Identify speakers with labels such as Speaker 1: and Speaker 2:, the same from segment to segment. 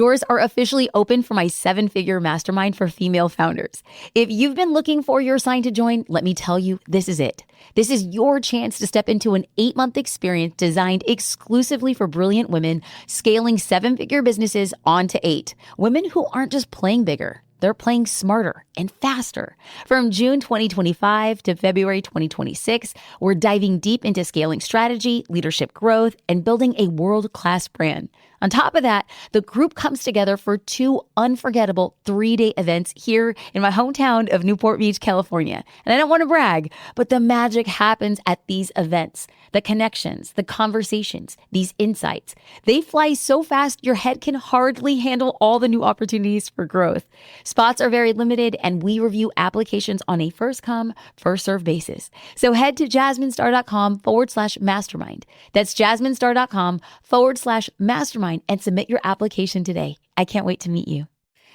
Speaker 1: Doors are officially open for my 7-figure mastermind for female founders. If you've been looking for your sign to join, let me tell you, this is it. This is your chance to step into an 8-month experience designed exclusively for brilliant women scaling 7-figure businesses on to 8. Women who aren't just playing bigger. They're playing smarter and faster. From June 2025 to February 2026, we're diving deep into scaling strategy, leadership growth, and building a world-class brand. On top of that, the group comes together for 2 unforgettable 3-day events here in my hometown of Newport Beach, California. And I don't want to brag, but the magic happens at these events. The connections, the conversations, these insights, they fly so fast your head can hardly handle all the new opportunities for growth. Spots are very limited, and we review applications on a first come, first serve basis. So head to jasminestar.com/mastermind. That's jasminestar.com/mastermind and submit your application today. I can't wait to meet you.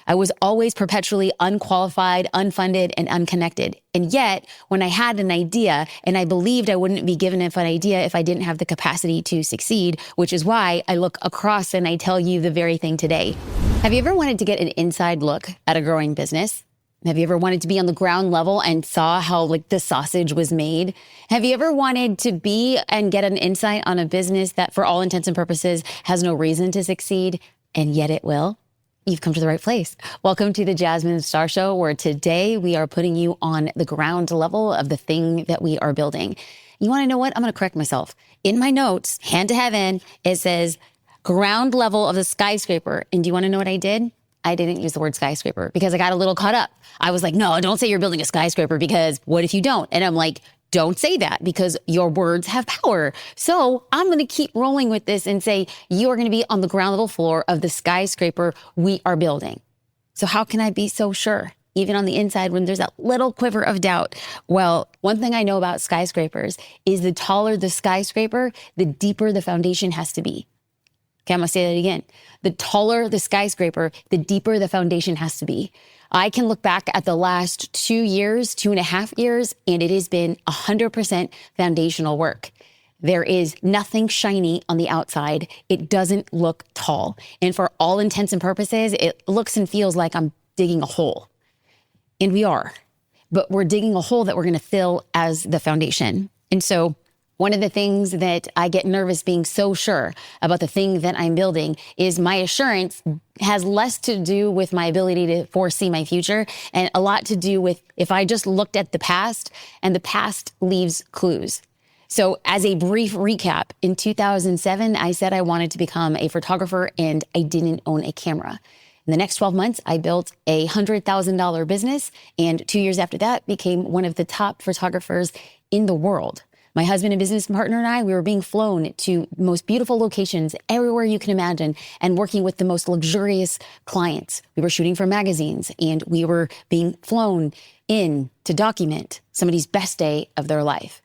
Speaker 1: I was always perpetually unqualified, unfunded, and unconnected. And yet, when I had an idea and I believed I wouldn't be given an idea if I didn't have the capacity to succeed, which is why I look across and I tell you the very thing today. Have you ever wanted to get an inside look at a growing business? Have you ever wanted to be on the ground level and saw how the sausage was made? Have you ever wanted to be and get an insight on a business that for all intents and purposes has no reason to succeed, and yet it will? You've come to the right place. Welcome to the Jasmine Star Show, where today we are putting you on the ground level of the thing that we are building. You want to know what? I'm going to correct myself. In my notes, hand to heaven, it says ground level of the skyscraper. And do you want to know what I did? I didn't use the word skyscraper because I got a little caught up. I was like, no, don't say you're building a skyscraper because what if you don't? And I'm like, don't say that because your words have power. So I'm going to keep rolling with this and say you are going to be on the ground level floor of the skyscraper we are building. So how can I be so sure, even on the inside when there's that little quiver of doubt? Well, one thing I know about skyscrapers is the taller the skyscraper, the deeper the foundation has to be. Okay, I'm going to say that again. The taller the skyscraper, the deeper the foundation has to be. I can look back at the last 2.5 years, and it has been 100% foundational work. There is nothing shiny on the outside. It doesn't look tall. And for all intents and purposes, it looks and feels like I'm digging a hole. And we are. But we're digging a hole that we're going to fill as the foundation. And so one of the things that I get nervous being so sure about the thing that I'm building is my assurance has less to do with my ability to foresee my future and a lot to do with if I just looked at the past, and the past leaves clues. So as a brief recap, in 2007, I said I wanted to become a photographer and I didn't own a camera. In the next 12 months, I built a $100,000 business, and 2 years after that became one of the top photographers in the world. My husband and business partner and I, we were being flown to the most beautiful locations everywhere you can imagine and working with the most luxurious clients. We were shooting for magazines and we were being flown in to document somebody's best day of their life.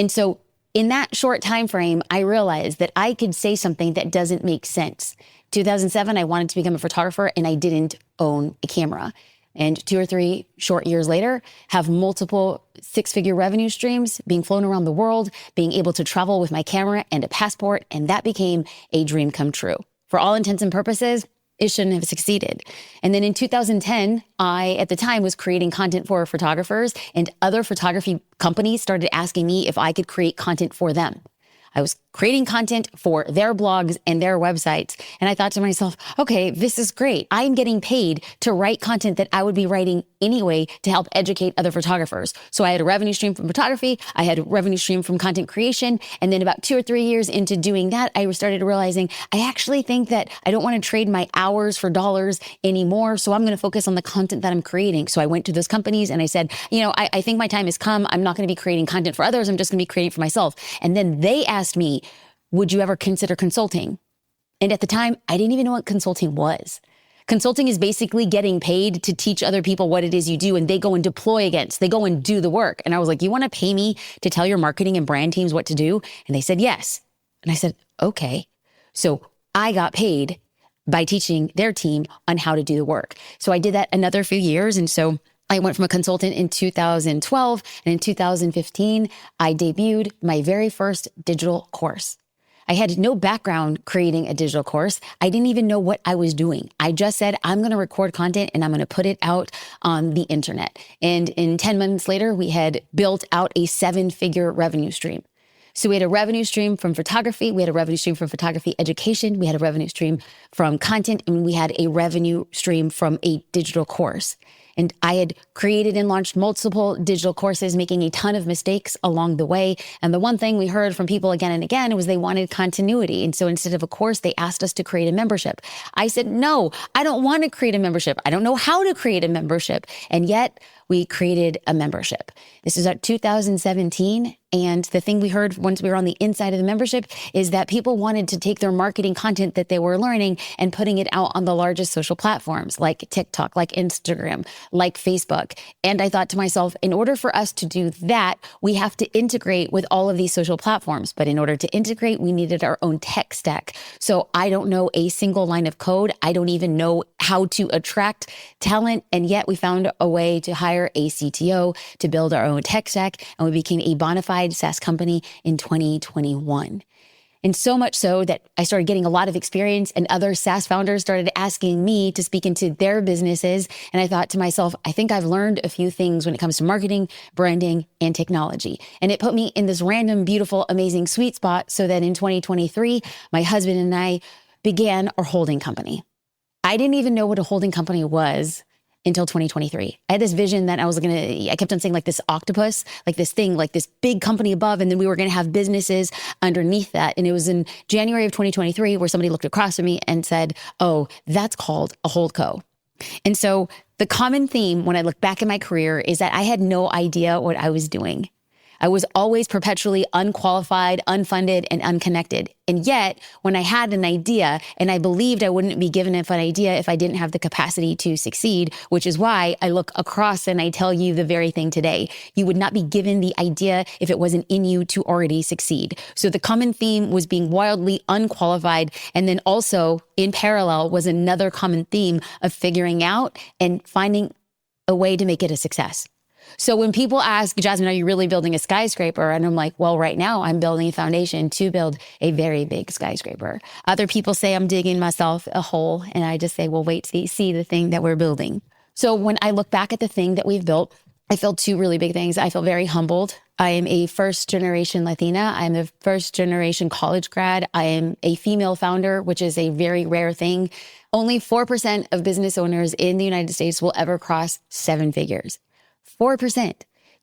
Speaker 1: And so in that short time frame, I realized that I could say something that doesn't make sense. 2007, I wanted to become a photographer and I didn't own a camera. And 2 or 3 short years later, have multiple 6-figure revenue streams, being flown around the world, being able to travel with my camera and a passport, and that became a dream come true. For all intents and purposes, it shouldn't have succeeded. And then in 2010, I, at the time, was creating content for photographers, and other photography companies started asking me if I could create content for them. I was creating content for their blogs and their websites. And I thought to myself, okay, this is great. I'm getting paid to write content that I would be writing anyway to help educate other photographers. So I had a revenue stream from photography. I had a revenue stream from content creation. And then about 2 or 3 years into doing that, I started realizing I actually think that I don't want to trade my hours for dollars anymore. So I'm going to focus on the content that I'm creating. So I went to those companies and I said, I think my time has come. I'm not going to be creating content for others. I'm just going to be creating for myself. And then they asked me, would you ever consider consulting? And at the time, I didn't even know what consulting was. Consulting is basically getting paid to teach other people what it is you do, and they go and deploy against, they go and do the work. And I was like, you want to pay me to tell your marketing and brand teams what to do? And they said, yes. And I said, okay. So I got paid by teaching their team on how to do the work. So I did that another few years. And so I went from a consultant in 2012, and in 2015, I debuted my very first digital course. I had no background creating a digital course. I didn't even know what I was doing. I just said, I'm going to record content and I'm going to put it out on the internet. And in 10 months later, we had built out a 7-figure revenue stream. So we had a revenue stream from photography, we had a revenue stream from photography education, we had a revenue stream from content, and we had a revenue stream from a digital course. And I had created and launched multiple digital courses, making a ton of mistakes along the way. And the one thing we heard from people again and again was they wanted continuity. And so instead of a course, they asked us to create a membership. I said, no, I don't want to create a membership. I don't know how to create a membership. And yet we created a membership. This is at 2017. And the thing we heard once we were on the inside of the membership is that people wanted to take their marketing content that they were learning and putting it out on the largest social platforms like TikTok, like Instagram, like Facebook. And I thought to myself, in order for us to do that, we have to integrate with all of these social platforms. But in order to integrate, we needed our own tech stack. So I don't know a single line of code. I don't even know how to attract talent. And yet we found a way to hire a CTO to build our own tech stack. And we became a bona fide SaaS company in 2021. And so much so that I started getting a lot of experience and other SaaS founders started asking me to speak into their businesses. And I thought to myself, I think I've learned a few things when it comes to marketing, branding, and technology. And it put me in this random, beautiful, amazing sweet spot so that in 2023, my husband and I began our holding company. I didn't even know what a holding company was until 2023. I had this vision that I kept on saying like this octopus, like this thing, like this big company above, and then we were going to have businesses underneath that. And it was in January of 2023 where somebody looked across at me and said, oh, that's called a HoldCo. And so the common theme when I look back at my career is that I had no idea what I was doing. I was always perpetually unqualified, unfunded, and unconnected. And yet, when I had an idea, and I believed I wouldn't be given an idea if I didn't have the capacity to succeed, which is why I look across and I tell you the very thing today. You would not be given the idea if it wasn't in you to already succeed. So the common theme was being wildly unqualified. And then also in parallel was another common theme of figuring out and finding a way to make it a success. So when people ask, Jasmine, are you really building a skyscraper? And I'm like, well, right now I'm building a foundation to build a very big skyscraper. Other people say I'm digging myself a hole. And I just say, well, wait, see the thing that we're building. So when I look back at the thing that we've built, I feel two really big things. I feel very humbled. I am a first generation Latina. I'm a first generation college grad. I am a female founder, which is a very rare thing. Only 4% of business owners in the United States will ever cross 7 figures. 4%.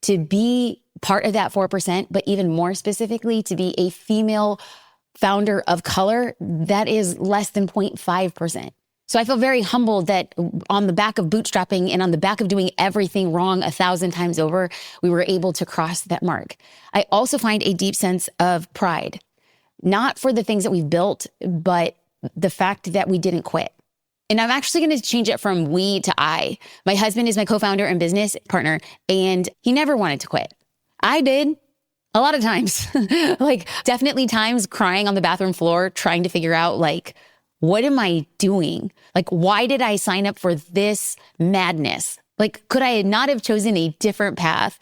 Speaker 1: To be part of that 4%, but even more specifically, to be a female founder of color, that is less than 0.5%. So I feel very humbled that on the back of bootstrapping and on the back of doing everything wrong 1,000 times over, we were able to cross that mark. I also find a deep sense of pride, not for the things that we've built, but the fact that we didn't quit. And I'm actually going to change it from we to I. My husband is my co-founder and business partner, and he never wanted to quit. I did a lot of times, like definitely times crying on the bathroom floor, trying to figure out like, what am I doing? Like, why did I sign up for this madness? Like, could I not have chosen a different path?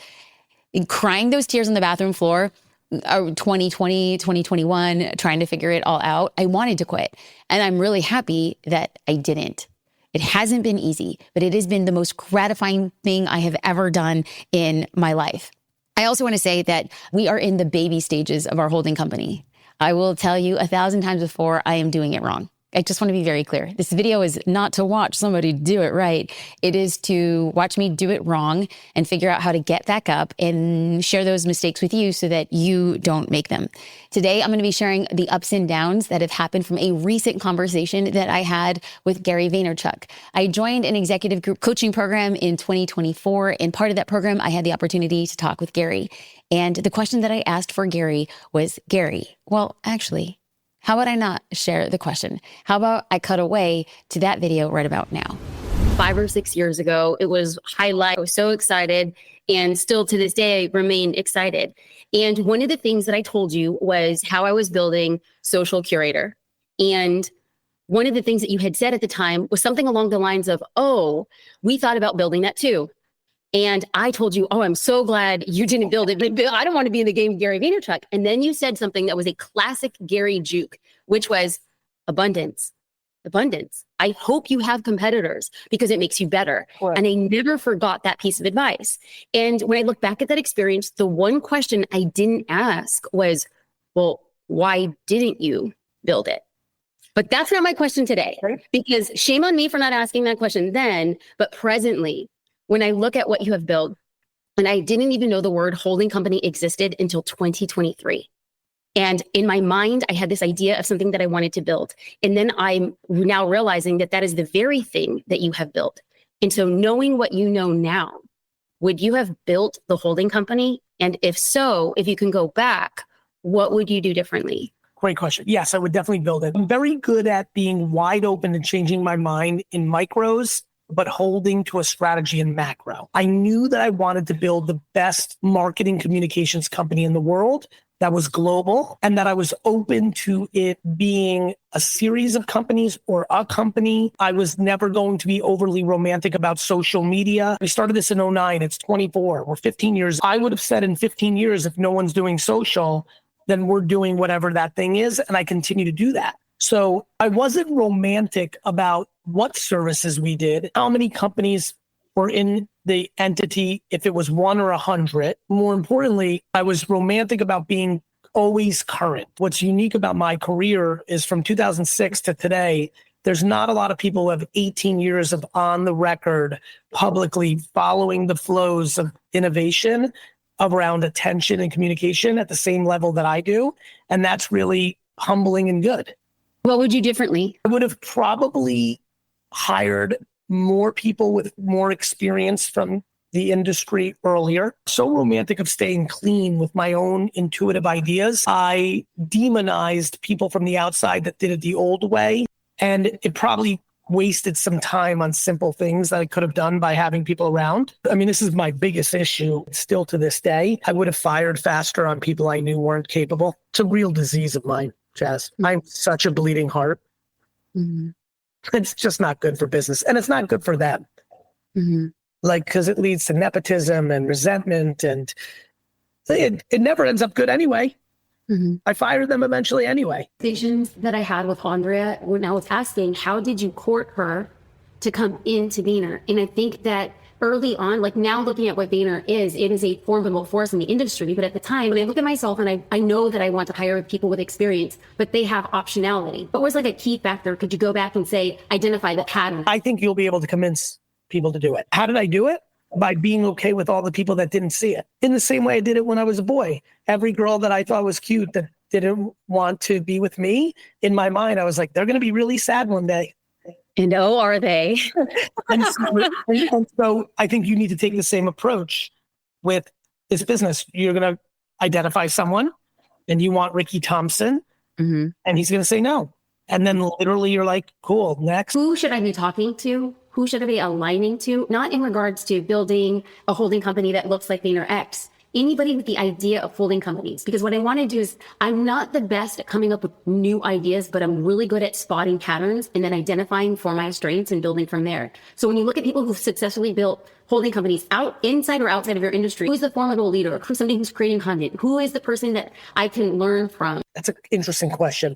Speaker 1: And crying those tears on the bathroom floor, 2020, 2021, trying to figure it all out. I wanted to quit. And I'm really happy that I didn't. It hasn't been easy, but it has been the most gratifying thing I have ever done in my life. I also want to say that we are in the baby stages of our holding company. I will tell you 1,000 times before I am doing it wrong. I just want to be very clear. This video is not to watch somebody do it right. It is to watch me do it wrong and figure out how to get back up and share those mistakes with you so that you don't make them. Today, I'm going to be sharing the ups and downs that have happened from a recent conversation that I had with Gary Vaynerchuk. I joined an executive group coaching program in 2024. And part of that program, I had the opportunity to talk with Gary. And the question that I asked for Gary was, Gary, well, actually, how about I not share the question? How about I cut away to that video right about now? 5 or 6 years ago, it was highlight. I was so excited. And still to this day, I remain excited. And one of the things that I told you was how I was building Social Curator. And one of the things that you had said at the time was something along the lines of, oh, we thought about building that too.
Speaker 2: And I told you, oh, I'm so glad you didn't build it. But I don't want to be in the game of Gary Vaynerchuk. And then you said something that was a classic Gary juke, which was abundance. Abundance. I hope you have competitors because it makes you better.
Speaker 3: Right.
Speaker 2: And I never forgot that piece of advice. And when I look back at that experience, the one question I didn't ask was, well, why didn't you build it? But that's not my question today,
Speaker 3: Right.
Speaker 2: because shame on me for not asking that question then, but presently, when I look at what you have built, and I didn't even know the word holding company existed until 2023. And in my mind, I had this idea of something that I wanted to build. And then I'm now realizing that that is the very thing that you have built. And so knowing what you know now, would you have built the holding company? And if so, if you can go back, what would you do differently?
Speaker 3: Great question. Yes, I would definitely build it. I'm very good at being wide open and changing my mind in micros, but holding to a strategy in macro. I knew that I wanted to build the best marketing communications company in the world that was global, and that I was open to it being a series of companies or a company. I was never going to be overly romantic about social media. We started this in 2009. It's 24. We're 15 years. I would have said in 15 years, if no one's doing social, then we're doing whatever that thing is. And I continue to do that. So I wasn't romantic about what services we did, how many companies were in the entity, if it was 1 or 100. More importantly, I was romantic about being always current. What's unique about my career is from 2006 to today, there's not a lot of people who have 18 years of on the record, publicly following the flows of innovation around attention and communication at the same level that I do. And that's really humbling and good.
Speaker 2: What would you do differently?
Speaker 3: I would have probably hired more people with more experience from the industry earlier. So romantic of staying clean with my own intuitive ideas. I demonized people from the outside that did it the old way. And it probably wasted some time on simple things that I could have done by having people around. I mean, this is my biggest issue still to this day. I would have fired faster on people I knew weren't capable. It's a real disease of mine, Jazz. I'm such a bleeding heart.
Speaker 2: Mm-hmm.
Speaker 3: It's just not good for business. And it's not good for them.
Speaker 2: Mm-hmm.
Speaker 3: Like, because it leads to nepotism and resentment, and it never ends up good anyway.
Speaker 2: Mm-hmm.
Speaker 3: I fired them eventually anyway.
Speaker 2: Conversations that I had with Andrea when I was asking, how did you court her to come into Vayner? And I think that early on, like now looking at what Vayner is, it is a formidable force in the industry. But at the time, when I look at myself and I know that I want to hire people with experience, but they have optionality. What was like a key factor? Could you go back and say, identify the pattern?
Speaker 3: I think you'll be able to convince people to do it. How did I do it? By being okay with all the people that didn't see it. In the same way I did it when I was a boy. Every girl that I thought was cute that didn't want to be with me, in my mind, I was like, they're going to be really sad one day.
Speaker 2: And oh, are they?
Speaker 3: and so I think you need to take the same approach with this business. You're going to identify someone and you want Ricky Thompson,
Speaker 2: mm-hmm.
Speaker 3: and he's going to say no. And then literally you're like, cool, next.
Speaker 2: Who should I be talking to? Who should I be aligning to? Not in regards to building a holding company that looks like VaynerX. Anybody with the idea of holding companies. Because what I want to do is, I'm not the best at coming up with new ideas, but I'm really good at spotting patterns and then identifying for my strengths and building from there. So when you look at people who've successfully built holding companies inside or outside of your industry, who's the formidable leader? Who's somebody who's creating content? Who is the person that I can learn from?
Speaker 3: That's an interesting question.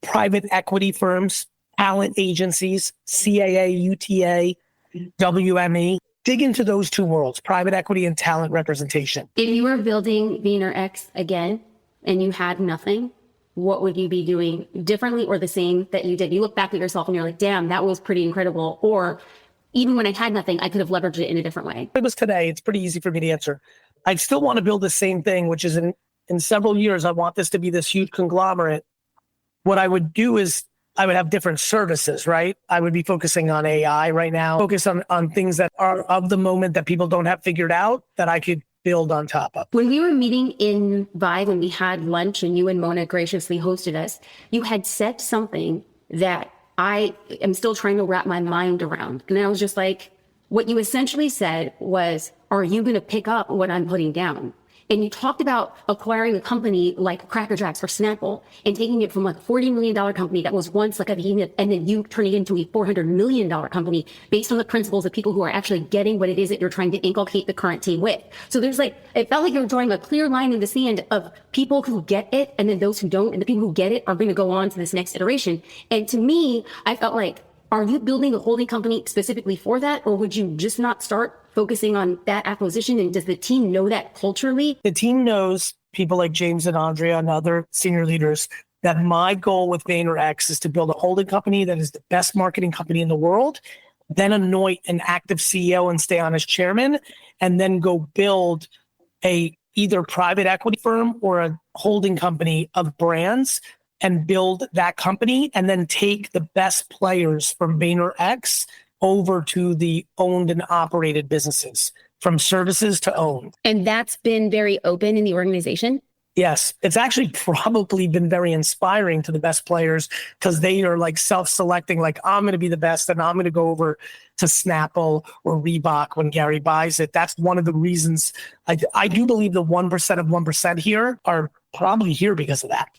Speaker 3: Private equity firms, talent agencies, CAA, UTA, WME. Dig into those two worlds, private equity and talent representation.
Speaker 2: If you were building VaynerX again and you had nothing, what would you be doing differently or the same that you did? You look back at yourself and you're like, damn, that was pretty incredible. Or even when I had nothing, I could have leveraged it in a different way.
Speaker 3: If it was today, it's pretty easy for me to answer. I still want to build the same thing, which is in several years, I want this to be this huge conglomerate. What I would do is I would have different services, right? I would be focusing on AI right now, focus on things that are of the moment that people don't have figured out that I could build on top of.
Speaker 2: When we were meeting in Vibe and we had lunch and you and Mona graciously hosted us, you had said something that I am still trying to wrap my mind around. And I was just like, what you essentially said was, are you going to pick up what I'm putting down? And you talked about acquiring a company like Cracker Jacks or Snapple and taking it from like a $40 million company that was once like a behemoth, and then you turning it into a $400 million company based on the principles of people who are actually getting what it is that you're trying to inculcate the current team with. So there's like, it felt like you were drawing a clear line in the sand of people who get it and then those who don't. And the people who get it are going to go on to this next iteration. And to me, I felt like, are you building a holding company specifically for that? Or would you just not start focusing on that acquisition? And does the team know that culturally?
Speaker 3: The team knows, people like James and Andrea and other senior leaders, that my goal with VaynerX is to build a holding company that is the best marketing company in the world, then anoint an active CEO and stay on as chairman, and then go build a either private equity firm or a holding company of brands and build that company, and then take the best players from VaynerX over to the owned and operated businesses, from services to owned.
Speaker 2: And that's been very open in the organization?
Speaker 3: Yes, it's actually probably been very inspiring to the best players, because they are like self-selecting, like, I'm going to be the best and I'm going to go over to Snapple or Reebok when Gary buys it. That's one of the reasons I do believe the 1% of 1% here are probably here because of that.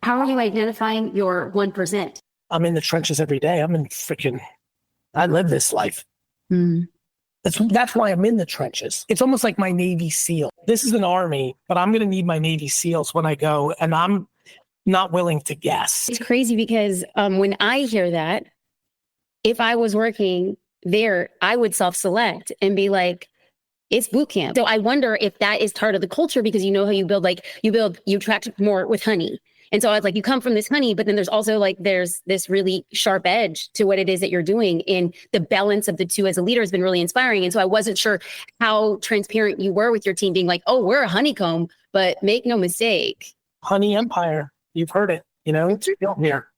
Speaker 2: How are you identifying your 1%?
Speaker 3: I'm in the trenches every day. I live this life. That's why I'm in the trenches. It's almost like my Navy SEAL. This is an army, but I'm going to need my Navy SEALs when I go, and I'm not willing to guess.
Speaker 2: It's crazy because when I hear that, if I was working there, I would self-select and be like, it's boot camp. So I wonder if that is part of the culture, because you know how you build, you attract more with honey. And so I was like, you come from this honey, but then there's also there's this really sharp edge to what it is that you're doing. And the balance of the two as a leader has been really inspiring. And so I wasn't sure how transparent you were with your team being like, oh, we're a honeycomb, but make no mistake.
Speaker 3: Honey empire. You've heard it, it's real here.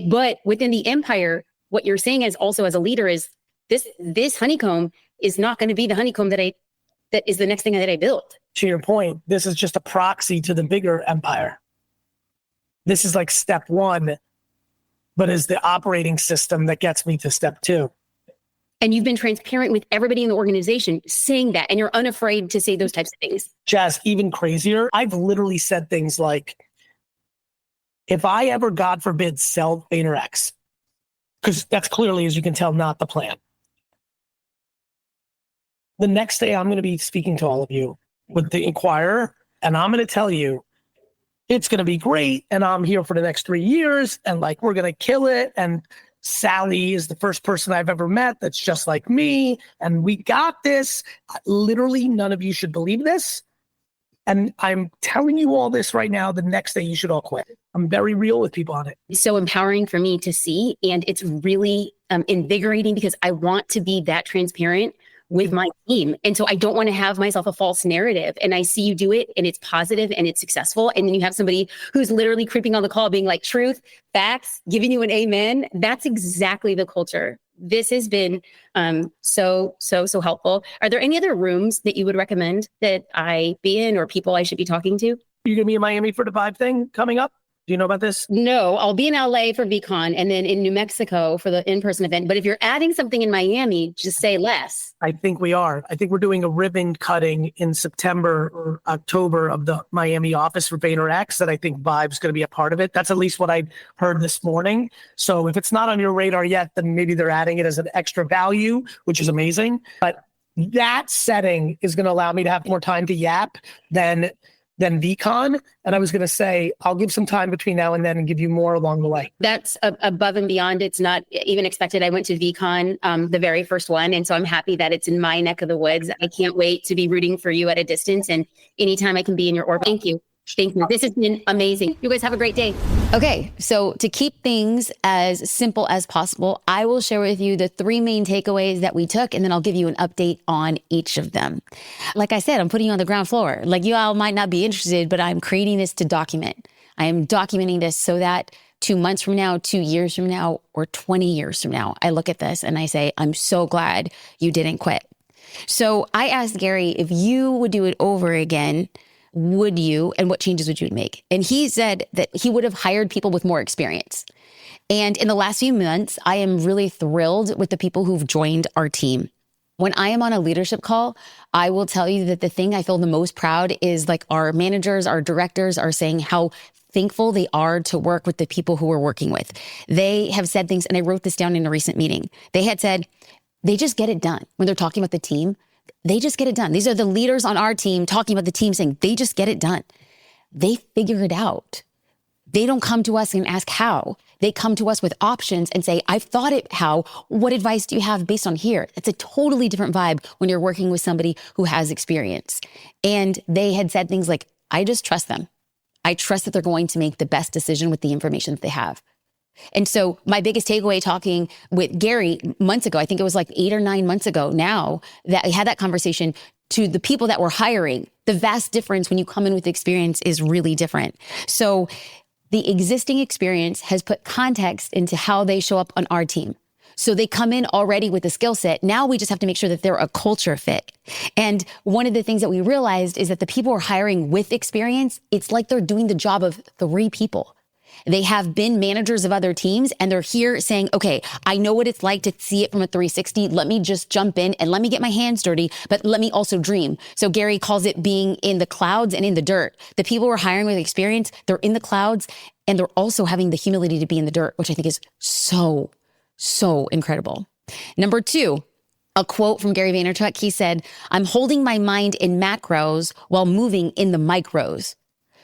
Speaker 2: But within the empire, what you're saying is also as a leader is this honeycomb is not going to be the honeycomb that is the next thing that I built.
Speaker 3: To your point, this is just a proxy to the bigger empire. This is like step one, but is the operating system that gets me to step two.
Speaker 2: And you've been transparent with everybody in the organization saying that, and you're unafraid to say those types of things.
Speaker 3: Jazz, even crazier. I've literally said things like, if I ever, God forbid, sell VaynerX, because that's clearly, as you can tell, not the plan. The next day, I'm going to be speaking to all of you with the Inquirer, and I'm going to tell you, it's going to be great. And I'm here for the next 3 years. And we're going to kill it. And Sally is the first person I've ever met that's just like me. And we got this. Literally, none of you should believe this. And I'm telling you all this right now. The next day, you should all quit. I'm very real with people on it.
Speaker 2: It's so empowering for me to see. And it's really invigorating, because I want to be that transparent with my team. And so I don't want to have myself a false narrative. And I see you do it, and it's positive and it's successful. And then you have somebody who's literally creeping on the call being like, truth, facts, giving you an amen. That's exactly the culture. This has been so helpful. Are there any other rooms that you would recommend that I be in, or people I should be talking to?
Speaker 3: You're going to be in Miami for the Vibe thing coming up? Do you know about this?
Speaker 2: No, I'll be in LA for VCon and then in New Mexico for the in-person event. But if you're adding something in Miami, just say less.
Speaker 3: I think we are. I think we're doing a ribbon cutting in September or October of the Miami office for VaynerX that I think Vibe's going to be a part of it. That's at least what I heard this morning. So if it's not on your radar yet, then maybe they're adding it as an extra value, which is amazing. But that setting is going to allow me to have more time to yap than VCon. And I was going to say, I'll give some time between now and then and give you more along the way.
Speaker 2: That's above and beyond. It's not even expected. I went to VCon, the very first one. And so I'm happy that it's in my neck of the woods. I can't wait to be rooting for you at a distance. And anytime I can be in your orbit. Thank you. Thank you. This has been amazing. You guys have a great day.
Speaker 1: Okay, so to keep things as simple as possible, I will share with you the 3 main takeaways that we took, and then I'll give you an update on each of them. Like I said, I'm putting you on the ground floor. You all might not be interested, but I'm creating this to document. I am documenting this so that 2 months from now, 2 years from now, or 20 years from now, I look at this and I say, I'm so glad you didn't quit. So I asked Gary, if you would do it over again, would you, and what changes would you make? And he said that he would have hired people with more experience. And in the last few months, I am really thrilled with the people who've joined our team. When I am on a leadership call, I will tell you that the thing I feel the most proud is like our managers, our directors are saying how thankful they are to work with the people who we're working with. They have said things, and I wrote this down in a recent meeting. They had said, they just get it done. When they're talking about the team, they just get it done. These are the leaders on our team talking about the team saying, they just get it done. They figure it out. They don't come to us and ask how. They come to us with options and say, I've thought it how. What advice do you have based on here? It's a totally different vibe when you're working with somebody who has experience. And they had said things like, I just trust them. I trust that they're going to make the best decision with the information that they have. And so my biggest takeaway talking with Gary months ago, I think it was like 8 or 9 months ago now, that I had that conversation to the people that were hiring. The vast difference when you come in with experience is really different. So the existing experience has put context into how they show up on our team. So they come in already with a skill set. Now we just have to make sure that they're a culture fit. And one of the things that we realized is that the people we're hiring with experience, it's like they're doing the job of 3 people. They have been managers of other teams, and they're here saying, okay, I know what it's like to see it from a 360. Let me just jump in and let me get my hands dirty, but let me also dream. So Gary calls it being in the clouds and in the dirt. The people we're hiring with experience, they're in the clouds, and they're also having the humility to be in the dirt, which I think is so incredible. Number 2, a quote from Gary Vaynerchuk. He said, I'm holding my mind in macros while moving in the micros.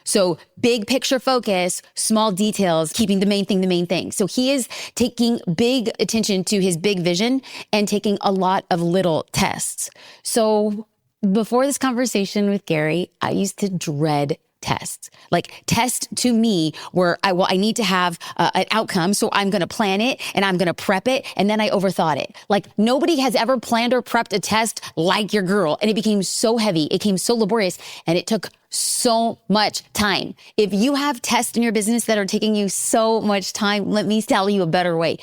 Speaker 1: So big picture focus, small details, keeping the main thing. So he is taking big attention to his big vision and taking a lot of little tests. So before this conversation with Gary, I used to dread tests. Like tests to me were, I need to have an outcome. So I'm going to plan it and I'm going to prep it. And then I overthought it. Like nobody has ever planned or prepped a test like your girl. And it became so heavy. It became so laborious, and it took so much time. If you have tests in your business that are taking you so much time, let me tell you a better way.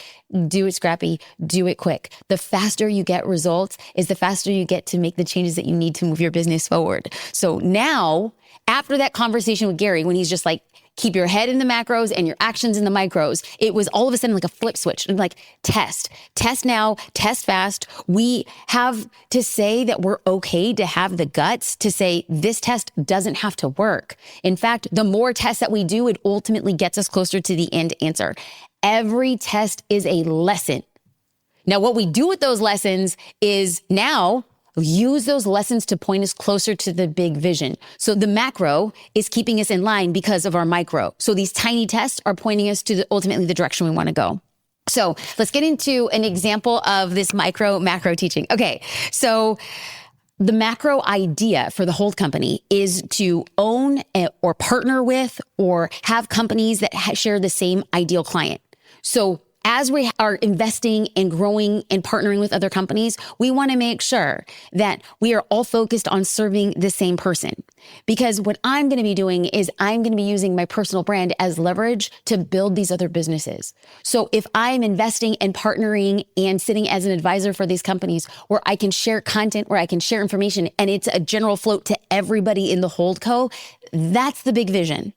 Speaker 1: Do it scrappy, do it quick. The faster you get results is the faster you get to make the changes that you need to move your business forward. So now, after that conversation with Gary, when he's just like, keep your head in the macros and your actions in the micros, it was all of a sudden like a flip switch. And like, test now, test fast. We have to say that we're okay to have the guts to say this test doesn't have to work. In fact, the more tests that we do, it ultimately gets us closer to the end answer. Every test is a lesson. Now, what we do with those lessons is now use those lessons to point us closer to the big vision. So the macro is keeping us in line because of our micro. So these tiny tests are pointing us to ultimately the direction we want to go. So let's get into an example of this macro teaching. Okay. So the macro idea for the Hold company is to own or partner with or have companies that share the same ideal client. So as we are investing and growing and partnering with other companies, we want to make sure that we are all focused on serving the same person. Because what I'm going to be doing is I'm going to be using my personal brand as leverage to build these other businesses. So if I'm investing and partnering and sitting as an advisor for these companies where I can share content, where I can share information, and it's a general float to everybody in the HoldCo, that's the big vision.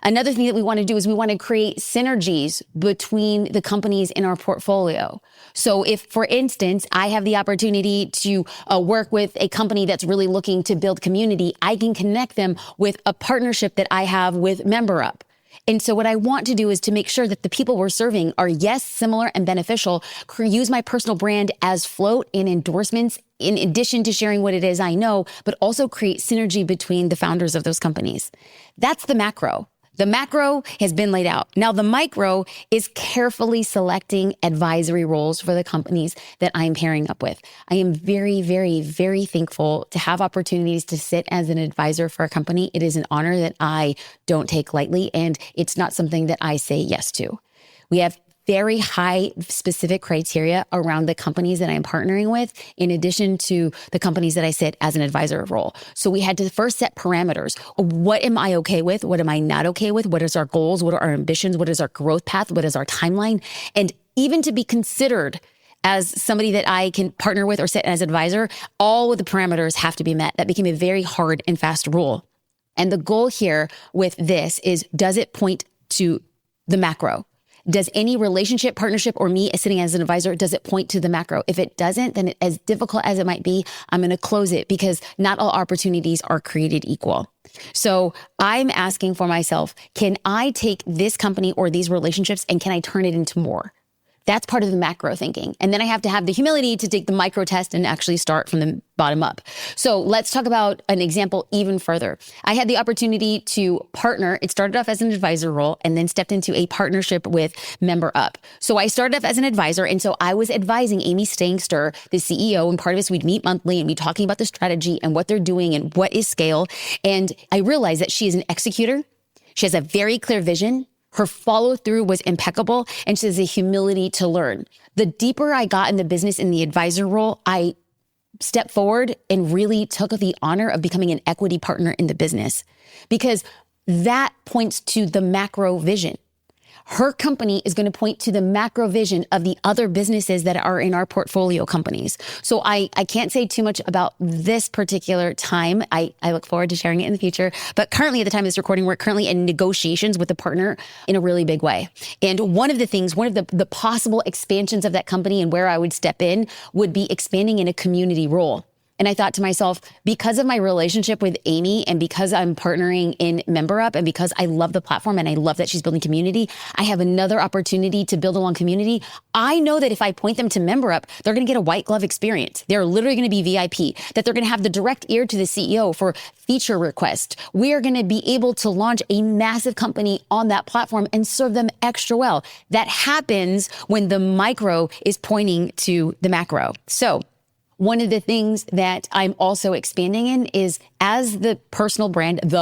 Speaker 1: Another thing that we want to do is we want to create synergies between the companies in our portfolio. So if, for instance, I have the opportunity to work with a company that's really looking to build community, I can connect them with a partnership that I have with MemberUp. And so what I want to do is to make sure that the people we're serving are, yes, similar and beneficial, use my personal brand as float and endorsements in addition to sharing what it is I know, but also create synergy between the founders of those companies. That's the macro. The macro has been laid out. Now, the micro is carefully selecting advisory roles for the companies that I'm pairing up with. I am very, very, very thankful to have opportunities to sit as an advisor for a company. It is an honor that I don't take lightly, and it's not something that I say yes to. We have very high specific criteria around the companies that I'm partnering with, in addition to the companies that I sit as an advisor role. So we had to first set parameters. What am I okay with? What am I not okay with? What is our goals? What are our ambitions? What is our growth path? What is our timeline? And even to be considered as somebody that I can partner with or sit as advisor, all of the parameters have to be met. That became a very hard and fast rule. And the goal here with this is, does it point to the macro? Does any relationship, partnership, or me as sitting as an advisor, does it point to the macro? If it doesn't, then as difficult as it might be, I'm going to close it because not all opportunities are created equal. So I'm asking for myself, can I take this company or these relationships and can I turn it into more? That's part of the macro thinking. And then I have to have the humility to take the micro test and actually start from the bottom up. So let's talk about an example even further. I had the opportunity to partner. It started off as an advisor role and then stepped into a partnership with Member Up. So I started off as an advisor. And so I was advising Amy Stangster, the CEO, and part of us, we'd meet monthly and be talking about the strategy and what they're doing and what is scale. And I realized that she is an executor. She has a very clear vision. Her follow through was impeccable, and she has a humility to learn. The deeper I got in the business in the advisor role, I stepped forward and really took the honor of becoming an equity partner in the business because that points to the macro vision. Her company is going to point to the macro vision of the other businesses that are in our portfolio companies. So I can't say too much about this particular time. I look forward to sharing it in the future. But currently at the time of this recording, we're currently in negotiations with a partner in a really big way. And one of the possible expansions of that company and where I would step in would be expanding in a community role. And I thought to myself, because of my relationship with Amy and because I'm partnering in Member Up and because I love the platform and I love that she's building community, I have another opportunity to build along community. I know that if I point them to Member Up, they're going to get a white glove experience. They're literally going to be VIP, that they're going to have the direct ear to the CEO for feature requests. We are going to be able to launch a massive company on that platform and serve them extra well. That happens when the micro is pointing to the macro. So one of the things that I'm also expanding in is as the personal brand, as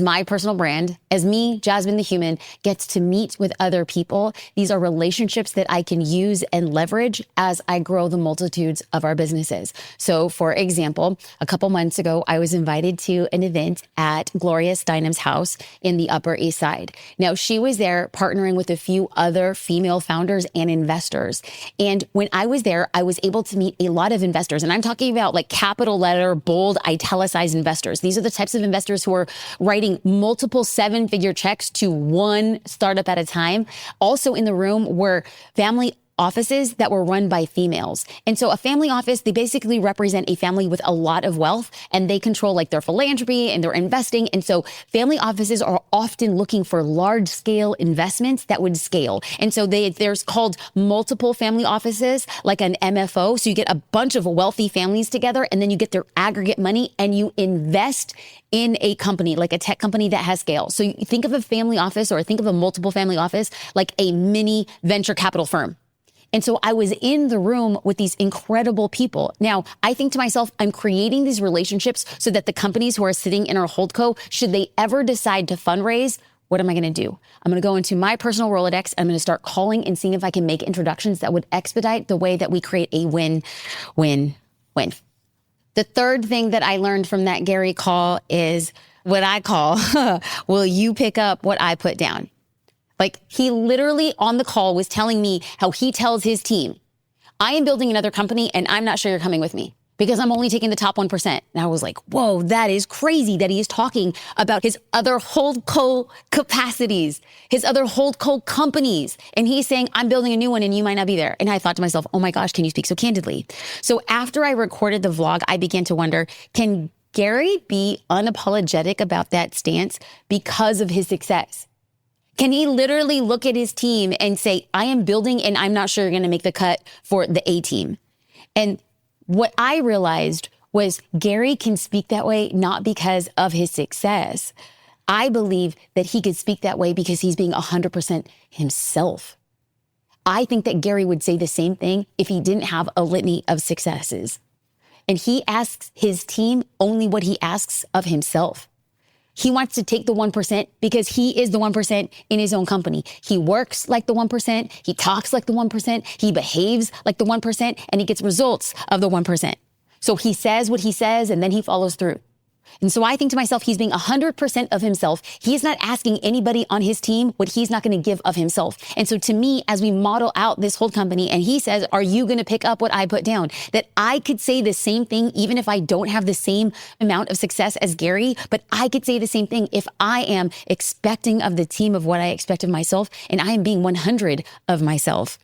Speaker 1: my personal brand, as me, Jasmine the human, gets to meet with other people. These are relationships that I can use and leverage as I grow the multitudes of our businesses. So for example, a couple months ago, I was invited to an event at Gloria Steinem's house in the Upper East Side. Now she was there partnering with a few other female founders and investors. And when I was there, I was able to meet a lot of investors. And I'm talking about like capital letter, bold, italicized investors. These are the types of investors who are writing multiple seven-figure checks to one startup at a time. Also in the room were family offices that were run by females. And so a family office, they basically represent a family with a lot of wealth and they control like their philanthropy and their investing. And so family offices are often looking for large scale investments that would scale. And so there's called multiple family offices, like an MFO. So you get a bunch of wealthy families together and then you get their aggregate money and you invest in a company, like a tech company that has scale. So you think of a family office or think of a multiple family office like a mini venture capital firm. And so I was in the room with these incredible people. Now, I think to myself, I'm creating these relationships so that the companies who are sitting in our HoldCo, should they ever decide to fundraise, what am I going to do? I'm going to go into my personal Rolodex. I'm going to start calling and seeing if I can make introductions that would expedite the way that we create a win-win-win. The third thing that I learned from that Gary call is what I call, will you pick up what I put down? Like he literally on the call was telling me how he tells his team, I am building another company and I'm not sure you're coming with me because I'm only taking the top 1%. And I was like, whoa, that is crazy that he is talking about his other HoldCo capacities, his other HoldCo companies. And he's saying, I'm building a new one and you might not be there. And I thought to myself, oh my gosh, can you speak so candidly? So after I recorded the vlog, I began to wonder, can Gary be unapologetic about that stance because of his success? Can he literally look at his team and say, I am building and I'm not sure you're going to make the cut for the A team? And what I realized was Gary can speak that way, not because of his success. I believe that he could speak that way because he's being 100% himself. I think that Gary would say the same thing if he didn't have a litany of successes. And he asks his team only what he asks of himself. He wants to take the 1% because he is the 1% in his own company. He works like the 1%. He talks like the 1%. He behaves like the 1% and he gets results of the 1%. So he says what he says and then he follows through. And so I think to myself, he's being 100% of himself. He's not asking anybody on his team what he's not going to give of himself. And so to me, as we model out this whole company and he says, are you going to pick up what I put down? That I could say the same thing, even if I don't have the same amount of success as Gary, but I could say the same thing if I am expecting of the team of what I expect of myself and I am being 100 of myself.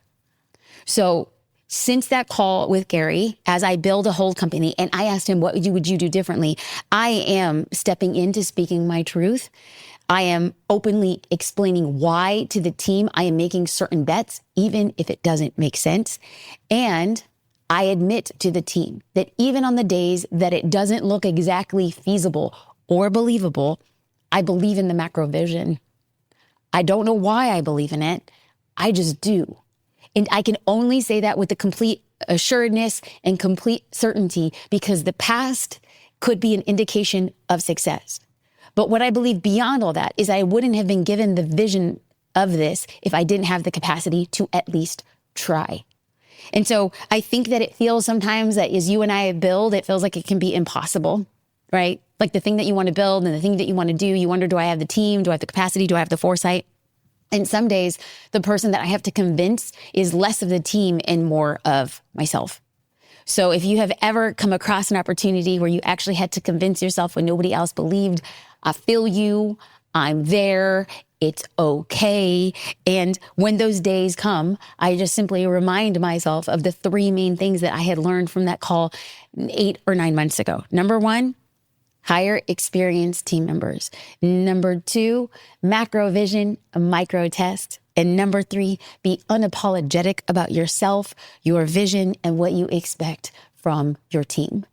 Speaker 1: So since that call with Gary, as I build a whole company and I asked him, what would you do differently? I am stepping into speaking my truth. I am openly explaining why to the team I am making certain bets, even if it doesn't make sense. And I admit to the team that even on the days that it doesn't look exactly feasible or believable, I believe in the macro vision. I don't know why I believe in it. I just do. And I can only say that with the complete assuredness and complete certainty because the past could be an indication of success. But what I believe beyond all that is I wouldn't have been given the vision of this if I didn't have the capacity to at least try. And so I think that it feels sometimes that as you and I build, it feels like it can be impossible, right? Like the thing that you want to build and the thing that you want to do, you wonder, do I have the team? Do I have the capacity? Do I have the foresight? And some days, the person that I have to convince is less of the team and more of myself. So if you have ever come across an opportunity where you actually had to convince yourself when nobody else believed, I feel you, I'm there, it's okay. And when those days come, I just simply remind myself of the three main things that I had learned from that call 8 or 9 months ago. Number one, hire experienced team members. Number two, macro vision, micro test. And number three, be unapologetic about yourself, your vision, and what you expect from your team.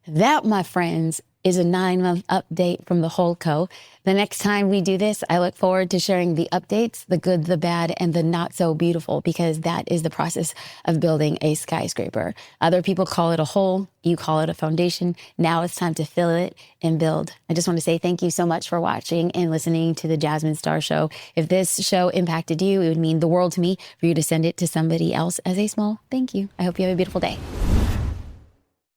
Speaker 1: That, my friends, is a 9-month update from the HoldCo. The next time we do this, I look forward to sharing the updates, the good, the bad, and the not so beautiful, because that is the process of building a skyscraper. Other people call it a hole. You call it a foundation. Now it's time to fill it and build. I just want to say thank you so much for watching and listening to the Jasmine Star Show. If this show impacted you, it would mean the world to me for you to send it to somebody else as a small thank you. I hope you have a beautiful day.